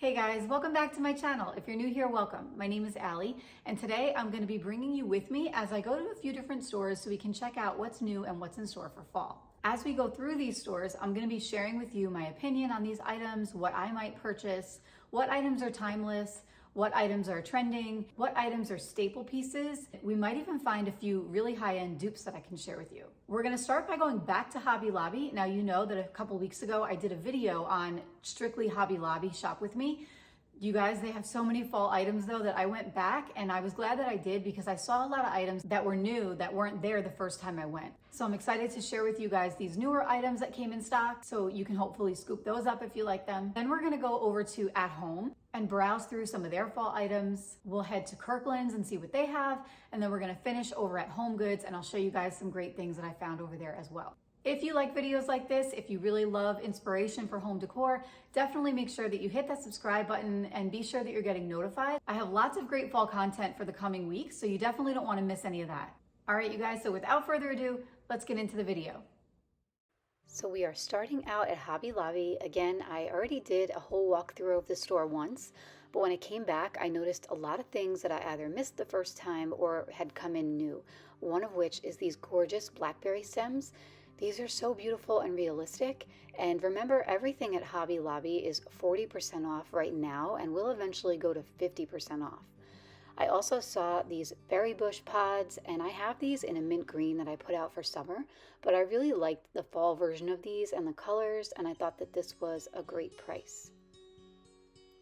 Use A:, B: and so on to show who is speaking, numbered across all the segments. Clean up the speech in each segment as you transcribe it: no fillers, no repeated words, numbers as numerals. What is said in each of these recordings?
A: Hey guys, welcome back to my channel. If you're new here, welcome. My name is Allie, and today I'm going to be bringing you with me as I go to a few different stores so we can check out what's new and what's in store for fall. As we go through these stores, I'm going to be sharing with you my opinion on these items, what I might purchase, what items are timeless, what items are trending, what items are staple pieces. We might even find a few really high-end dupes that I can share with you. We're gonna start by going back to Hobby Lobby. Now you know that a couple weeks ago I did a video on strictly Hobby Lobby Shop With Me. You guys, they have so many fall items though that I went back and I was glad that I did because I saw a lot of items that were new that weren't there the first time I went. So I'm excited to share with you guys these newer items that came in stock so you can hopefully scoop those up if you like them. Then we're gonna go over to At Home and browse through some of their fall items. We'll head to Kirkland's and see what they have. And then we're gonna finish over at Home Goods and I'll show you guys some great things that I found over there as well. If you like videos like this, if you really love inspiration for home decor, definitely make sure that you hit that subscribe button and be sure that you're getting notified. I have lots of great fall content for the coming weeks, so you definitely don't want to miss any of that. All right, you guys, so without further ado, let's get into the video. So we are starting out at Hobby Lobby. Again, I already did a whole walkthrough of the store once, but when I came back, I noticed a lot of things that I either missed the first time or had come in new. One of which is these gorgeous blackberry stems. These are so beautiful and realistic. And remember, everything at Hobby Lobby is 40% off right now and will eventually go to 50% off. I also saw these berry bush pods, and I have these in a mint green that I put out for summer, but I really liked the fall version of these and the colors, and I thought that this was a great price.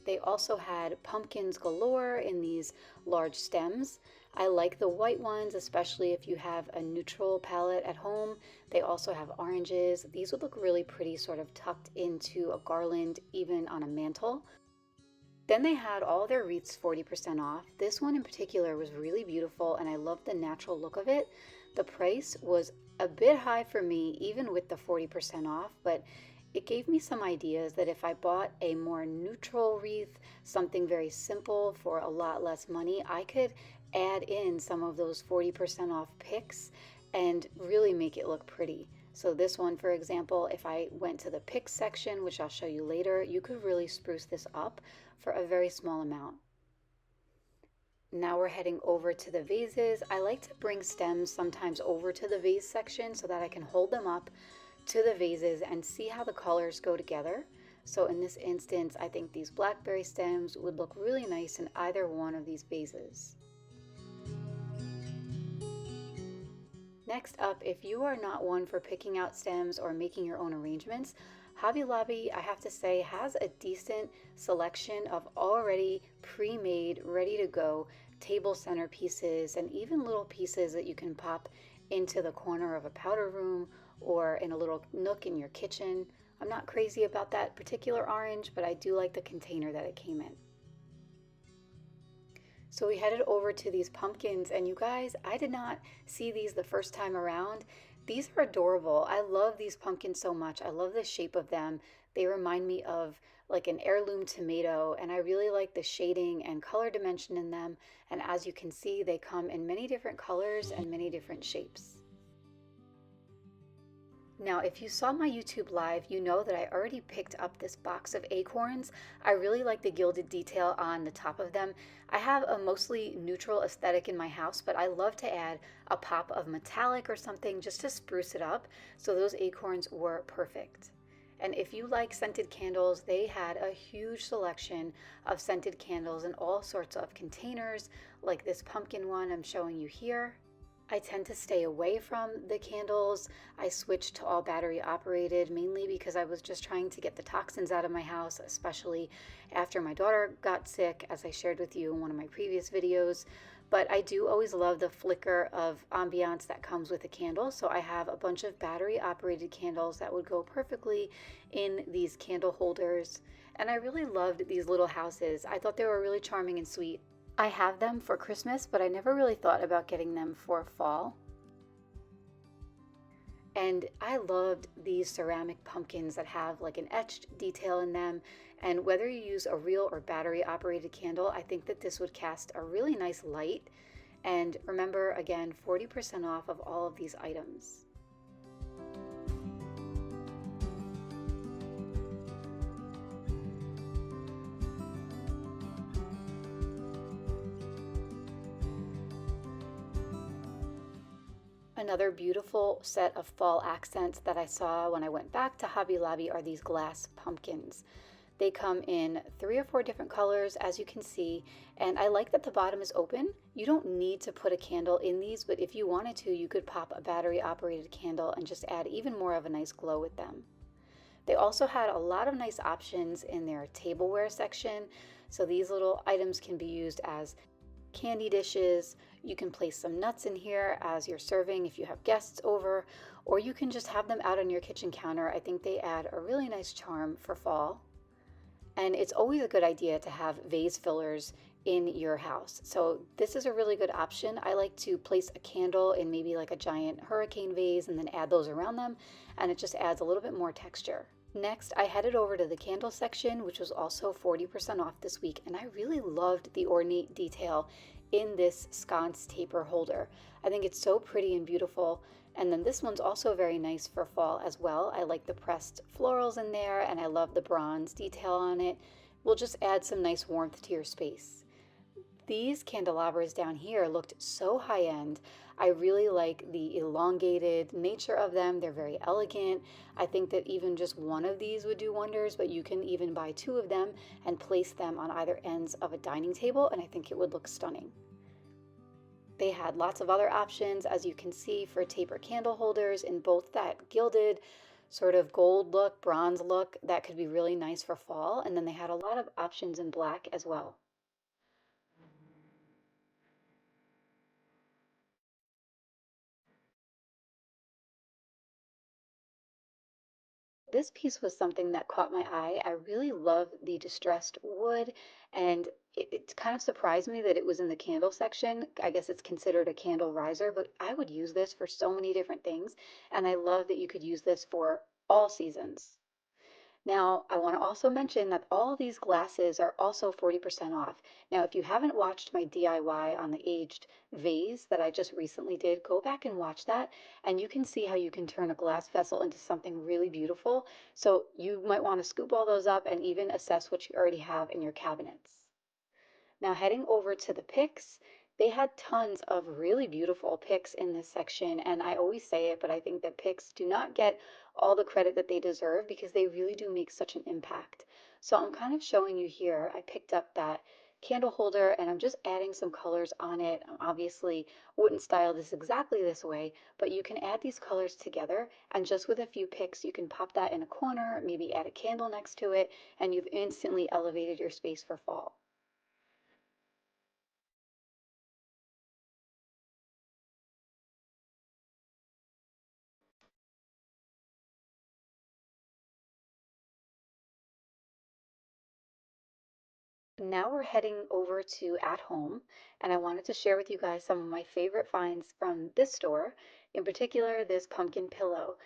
A: They also had pumpkins galore in these large stems. I like the white ones, especially if you have a neutral palette at home. They also have oranges. These would look really pretty sort of tucked into a garland, even on a mantle. Then they had all their wreaths 40% off. This one in particular was really beautiful and I loved the natural look of it. The price was a bit high for me, even with the 40% off, but it gave me some ideas that if I bought a more neutral wreath, something very simple for a lot less money, I could add in some of those 40% off picks and really make it look pretty. So this one, for example, if I went to the picks section, which I'll show you later, you could really spruce this up for a very small amount. Now we're heading over to the vases. I like to bring stems sometimes over to the vase section so that I can hold them up to the vases and see how the colors go together. So in this instance, I think these blackberry stems would look really nice in either one of these vases. Next up, if you are not one for picking out stems or making your own arrangements, Hobby Lobby, I have to say, has a decent selection of already pre-made, ready to go table center pieces and even little pieces that you can pop into the corner of a powder room or in a little nook in your kitchen. I'm not crazy about that particular orange, but I do like the container that it came in. So we headed over to these pumpkins, and you guys, I did not see these the first time around. These are adorable. I love these pumpkins so much. I love the shape of them. They remind me of like an heirloom tomato, and I really like the shading and color dimension in them. And as you can see, they come in many different colors and many different shapes. Now, if you saw my YouTube live, you know that I already picked up this box of acorns. I really like the gilded detail on the top of them. I have a mostly neutral aesthetic in my house, but I love to add a pop of metallic or something just to spruce it up. So those acorns were perfect. And if you like scented candles, they had a huge selection of scented candles in all sorts of containers, like this pumpkin one I'm showing you here. I tend to stay away from the candles. I switched to all battery operated mainly because I was just trying to get the toxins out of my house, especially after my daughter got sick, as I shared with you in one of my previous videos. But I do always love the flicker of ambiance that comes with a candle. So I have a bunch of battery operated candles that would go perfectly in these candle holders. And I really loved these little houses. I thought they were really charming and sweet. I have them for Christmas, but I never really thought about getting them for fall. And I loved these ceramic pumpkins that have like an etched detail in them. And whether you use a real or battery operated candle, I think that this would cast a really nice light. And remember, again, 40% off of all of these items. Another beautiful set of fall accents that I saw when I went back to Hobby Lobby are these glass pumpkins. They come in 3 or 4 different colors, as you can see, and I like that the bottom is open. You don't need to put a candle in these, but if you wanted to, you could pop a battery operated candle and just add even more of a nice glow with them. They also had a lot of nice options in their tableware section. So these little items can be used as candy dishes. You can place some nuts in here as you're serving if you have guests over, or you can just have them out on your kitchen counter. I think they add a really nice charm for fall. And it's always a good idea to have vase fillers in your house. So this is a really good option. I like to place a candle in maybe like a giant hurricane vase and then add those around them, and it just adds a little bit more texture. Next, I headed over to the candle section, which was also 40% off this week, and I really loved the ornate detail in this sconce taper holder. I think it's so pretty and beautiful. And then this one's also very nice for fall as well. I like the pressed florals in there, and I love the bronze detail on it. Will just add some nice warmth to your space. These candelabras down here looked so high-end. I really like the elongated nature of them. They're very elegant. I think that even just one of these would do wonders, but you can even buy 2 of them and place them on either ends of a dining table, and I think it would look stunning. They had lots of other options, as you can see, for taper candle holders in both that gilded sort of gold look, bronze look that could be really nice for fall, and then they had a lot of options in black as well. This piece was something that caught my eye. I really love the distressed wood, and it kind of surprised me that it was in the candle section. I guess it's considered a candle riser, but I would use this for so many different things, and I love that you could use this for all seasons. Now, I want to also mention that all these glasses are also 40% off. Now, if you haven't watched my DIY on the aged vase that I just recently did, go back and watch that, and you can see how you can turn a glass vessel into something really beautiful. So you might want to scoop all those up and even assess what you already have in your cabinets. Now heading over to the picks, they had tons of really beautiful picks in this section, and I always say it, but I think that picks do not get all the credit that they deserve because they really do make such an impact. So I'm kind of showing you here, I picked up that candle holder and I'm just adding some colors on it. Obviously wouldn't style this exactly this way, but you can add these colors together, and just with a few picks you can pop that in a corner, maybe add a candle next to it, and you've instantly elevated your space for fall. Now we're heading over to At Home, and I wanted to share with you guys some of my favorite finds from this store, in particular this pumpkin pillow.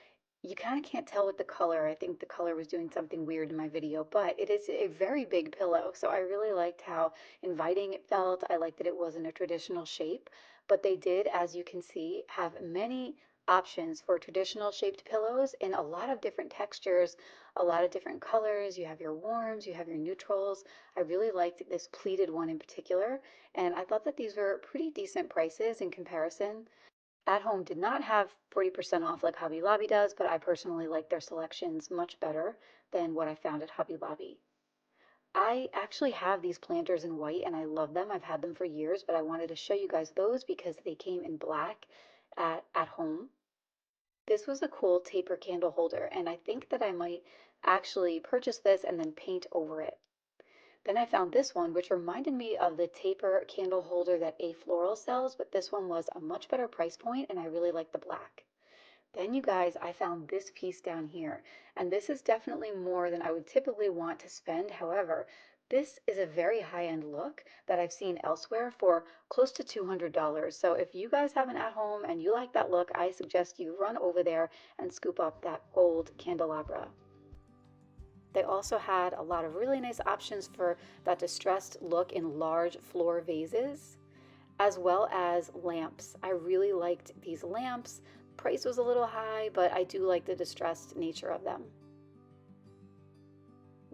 A: You kind of can't tell with the color. I think the color was doing something weird in my video, but it is a very big pillow, so I really liked how inviting it felt. I liked that it wasn't a traditional shape, but they did, as you can see, have many options for traditional shaped pillows in a lot of different textures, a lot of different colors. You have your warms, you have your neutrals. I really liked this pleated one in particular, and I thought that these were pretty decent prices in comparison. At Home did not have 40% off like Hobby Lobby does, but I personally like their selections much better than what I found at Hobby Lobby. I actually have these planters in white and I love them. I've had them for years, but I wanted to show you guys those because they came in black at Home. This was a cool taper candle holder, and I think that I might actually purchase this and then paint over it. Then I found this one, which reminded me of the taper candle holder that A Floral sells, but this one was a much better price point, and I really like the black. Then you guys, I found this piece down here, and this is definitely more than I would typically want to spend. However, this is a very high-end look that I've seen elsewhere for close to $200. So if you guys have an at-home and you like that look, I suggest you run over there and scoop up that gold candelabra. They also had a lot of really nice options for that distressed look in large floor vases, as well as lamps. I really liked these lamps. Price was a little high, but I do like the distressed nature of them.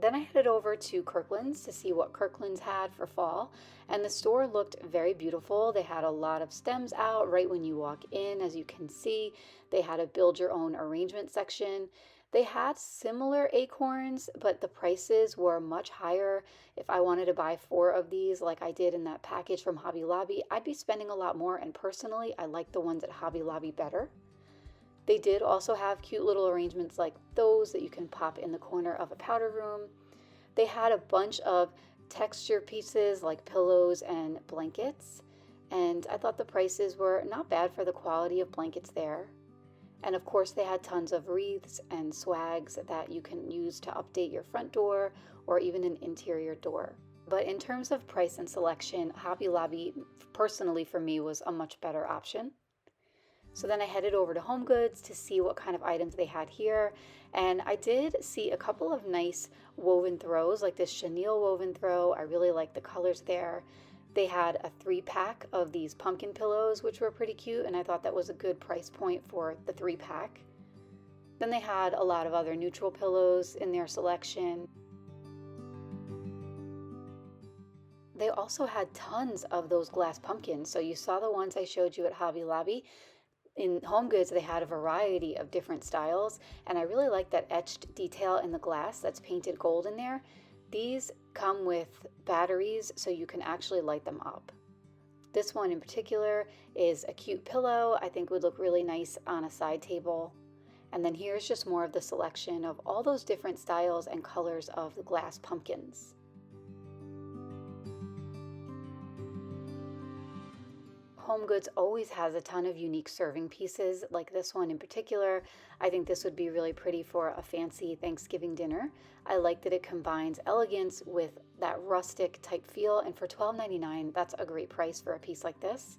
A: Then I headed over to Kirkland's to see what Kirkland's had for fall, and the store looked very beautiful. They had a lot of stems out right when you walk in, as you can see. They had a build your own arrangement section. They had similar acorns, but the prices were much higher. If I wanted to buy 4 of these like I did in that package from Hobby Lobby, I'd be spending a lot more, and personally, I like the ones at Hobby Lobby better. They did also have cute little arrangements like those that you can pop in the corner of a powder room. They had a bunch of texture pieces like pillows and blankets, and I thought the prices were not bad for the quality of blankets there. And of course they had tons of wreaths and swags that you can use to update your front door or even an interior door. But in terms of price and selection, Hobby Lobby personally for me was a much better option. So then I headed over to Home Goods to see what kind of items they had here. And I did see a couple of nice woven throws, like this chenille woven throw. I really like the colors there. They had a 3-pack of these pumpkin pillows, which were pretty cute, and I thought that was a good price point for the 3-pack. Then they had a lot of other neutral pillows in their selection. They also had tons of those glass pumpkins. So you saw the ones I showed you at Hobby Lobby. In Home Goods, they had a variety of different styles, and I really like that etched detail in the glass that's painted gold in there. These come with batteries, so you can actually light them up. This one in particular is a cute pillow. I think would look really nice on a side table. And then here's just more of the selection of all those different styles and colors of the glass pumpkins. Home Goods always has a ton of unique serving pieces, like this one in particular. I think this would be really pretty for a fancy Thanksgiving dinner. I like that it combines elegance with that rustic type feel, and for $12.99, that's a great price for a piece like this.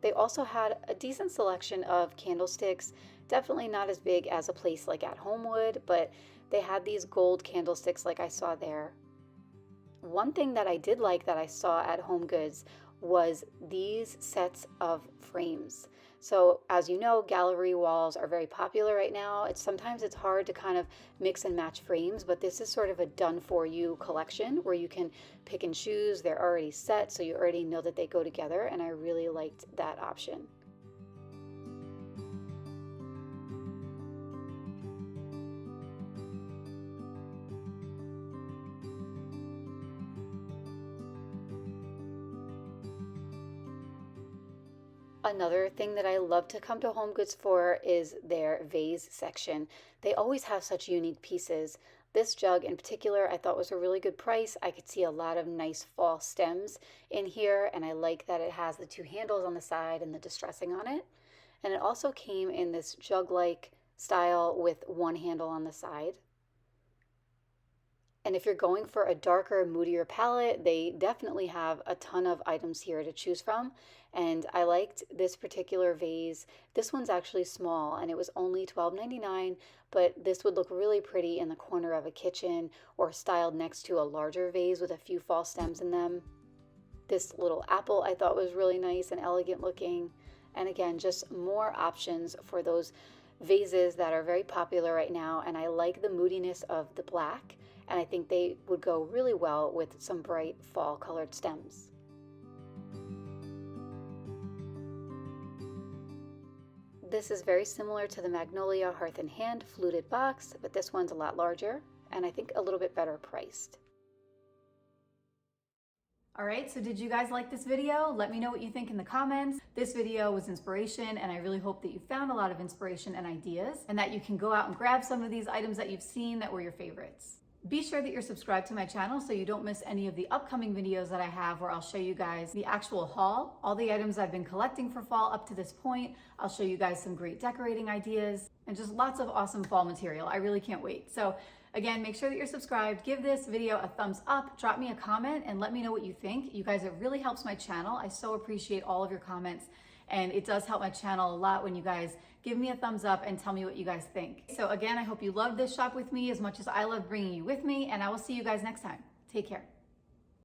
A: They also had a decent selection of candlesticks, definitely not as big as a place like At Home would, but they had these gold candlesticks like I saw there. One thing that I did like that I saw at Home Goods was these sets of frames. So as you know, gallery walls are very popular right now. Sometimes it's hard to kind of mix and match frames, but this is sort of a done for you collection where you can pick and choose. They're already set, so you already know that they go together, and I really liked that option. Another thing that I love to come to Home Goods for is their vase section. They always have such unique pieces. This jug in particular I thought was a really good price. I could see a lot of nice fall stems in here, and I like that it has the 2 handles on the side and the distressing on it. And it also came in this jug-like style with 1 handle on the side. And if you're going for a darker, moodier palette, they definitely have a ton of items here to choose from. And I liked this particular vase. This one's actually small, and it was only $12.99, but this would look really pretty in the corner of a kitchen or styled next to a larger vase with a few fall stems in them. This little apple I thought was really nice and elegant looking. And again, just more options for those vases that are very popular right now. And I like the moodiness of the black, and I think they would go really well with some bright fall colored stems. This is very similar to the Magnolia Hearth and Hand fluted box, but this one's a lot larger and I think a little bit better priced. All right, so did you guys like this video? Let me know what you think in the comments. This video was inspiration, and I really hope that you found a lot of inspiration and ideas, and that you can go out and grab some of these items that you've seen that were your favorites. Be sure that you're subscribed to my channel so you don't miss any of the upcoming videos that I have where I'll show you guys the actual haul, all the items I've been collecting for fall up to this point. I'll show you guys some great decorating ideas and just lots of awesome fall material. I really can't wait. So again, make sure that you're subscribed. Give this video a thumbs up, drop me a comment, and let me know what you think. You guys, it really helps my channel. I so appreciate all of your comments, and it does help my channel a lot when you guys give me a thumbs up and tell me what you guys think. So again, I hope you love this shop with me as much as I love bringing you with me, and I will see you guys next time. Take care.